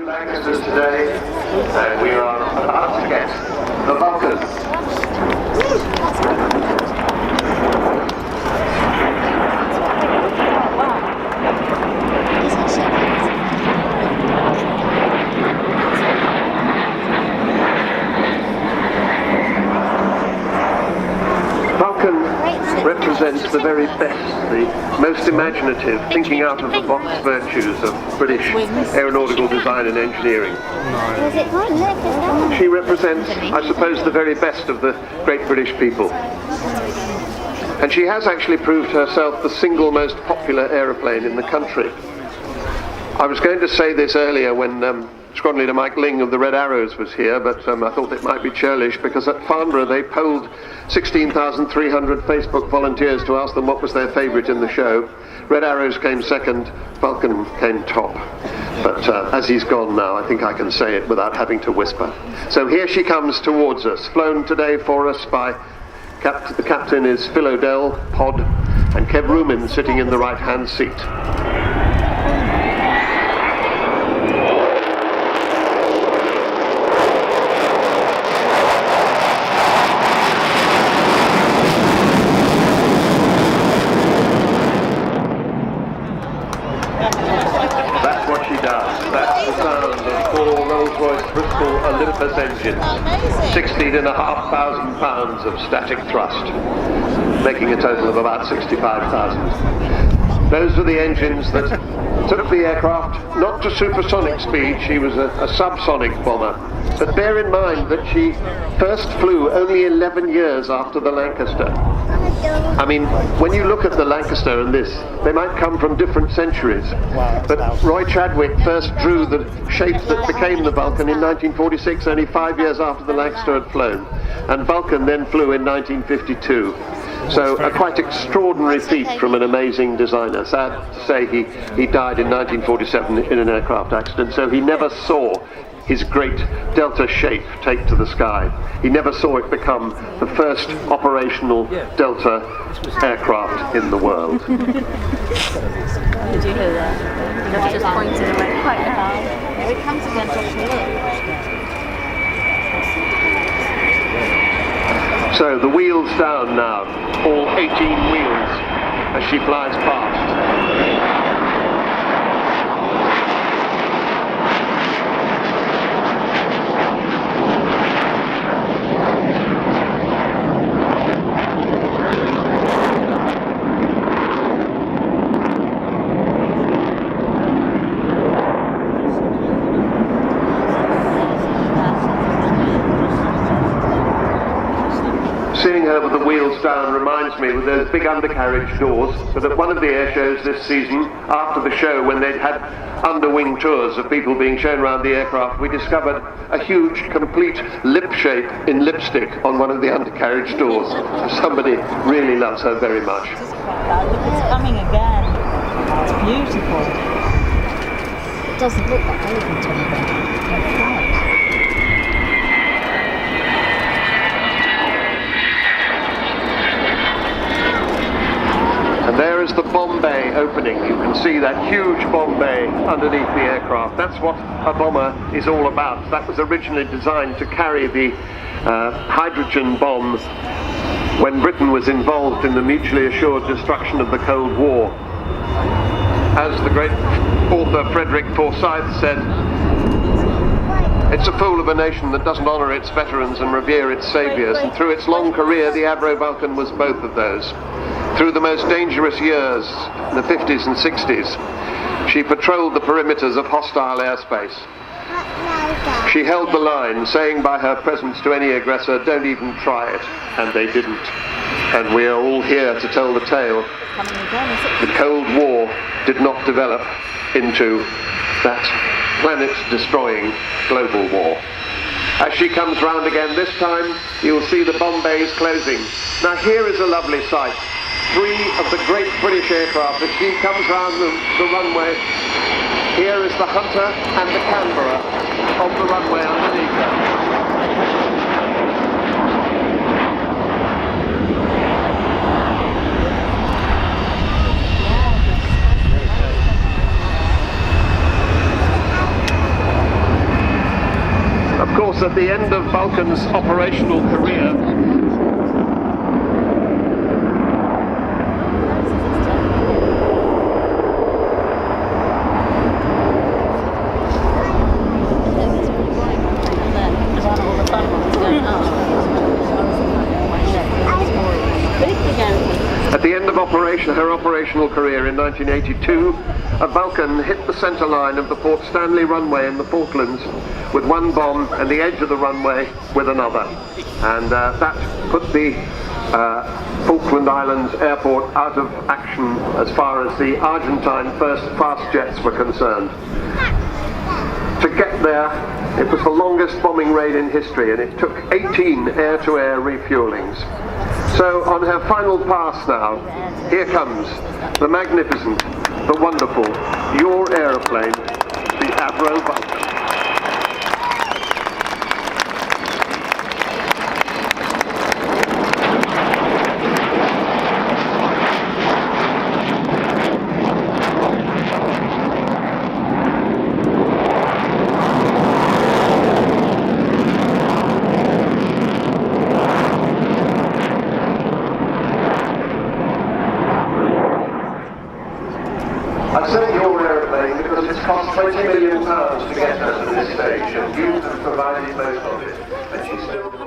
Lancashire today, and we are about to get the Vulcan. Represents the very best, the most imaginative, thinking out of the box virtues of British aeronautical design and engineering. She represents, I suppose, the very best of the great British people. And she has actually proved herself the single most popular aeroplane in the country. I was going to say this earlier when Squadron Leader Mike Ling of the Red Arrows was here, but I thought it might be churlish because at Farnborough they polled 16,300 Facebook volunteers to ask them what was their favourite in the show. Red Arrows came second, Vulcan came top. But as he's gone now, I think I can say it without having to whisper. So here she comes towards us, flown today for us by the captain is Phil O'Dell, Pod, and Kev Rumin sitting in the right-hand seat. Engine, 16,500 pounds of static thrust, making a total of about 65,000. Those were the engines that took the aircraft not to supersonic speed. She was a subsonic bomber. But bear in mind that she first flew only 11 years after the Lancaster. I mean, when you look at the Lancaster and this, they might come from different centuries. But Roy Chadwick first drew the shape that became the Vulcan in 1946, only 5 years after the Lancaster had flown. And Vulcan then flew in 1952. So a quite extraordinary feat from an amazing designer. Sad to say he died in 1947 in an aircraft accident, so he never saw his great Delta shape take to the sky. He never saw it become the first operational Delta aircraft in the world. Did you hear that? That's just pointed away quite loud. Here it comes again, Josh. So the wheels down now, all 18 wheels as she flies past. Seeing her with the wheels down reminds me of those big undercarriage doors, but at one of the air shows this season, after the show, when they'd had underwing tours of people being shown around the aircraft, we discovered a huge, complete lip shape in lipstick on one of the undercarriage doors. Somebody really loves her very much. It's coming again. It's beautiful. It doesn't look that elegant anymore. And there is the bomb bay opening. You can see that huge bomb bay underneath the aircraft. That's what a bomber is all about. That was originally designed to carry the hydrogen bomb when Britain was involved in the mutually assured destruction of the Cold War. As the great author Frederick Forsyth said, it's a fool of a nation that doesn't honour its veterans and revere its saviours. And through its long career, the Avro Vulcan was both of those. Through the most dangerous years, in the 50s and 60s, she patrolled the perimeters of hostile airspace. She held the line, saying by her presence to any aggressor, don't even try it, and they didn't. And we are all here to tell the tale. The Cold War did not develop into that planet-destroying global war. As she comes round again this time, you'll see the bomb bays closing. Now here is a lovely sight. 3 of the great British aircraft as she comes round the runway. Here is the Hunter and the Canberra on the runway underneath her. course, at the end of Vulcan's operational career, her operational career in 1982, a Vulcan hit the centre line of the Port Stanley runway in the Falklands with one bomb and the edge of the runway with another. And that put the Falkland Islands airport out of action as far as the Argentine first fast jets were concerned. To get there, it was the longest bombing raid in history, and it took 18 air-to-air refuelings. So on her final pass now, here comes the magnificent, the wonderful, your aeroplane, the Avro Vulcan. I say your aeroplane because it's cost £20 million to get her to this stage, and you have provided most of it. And she's still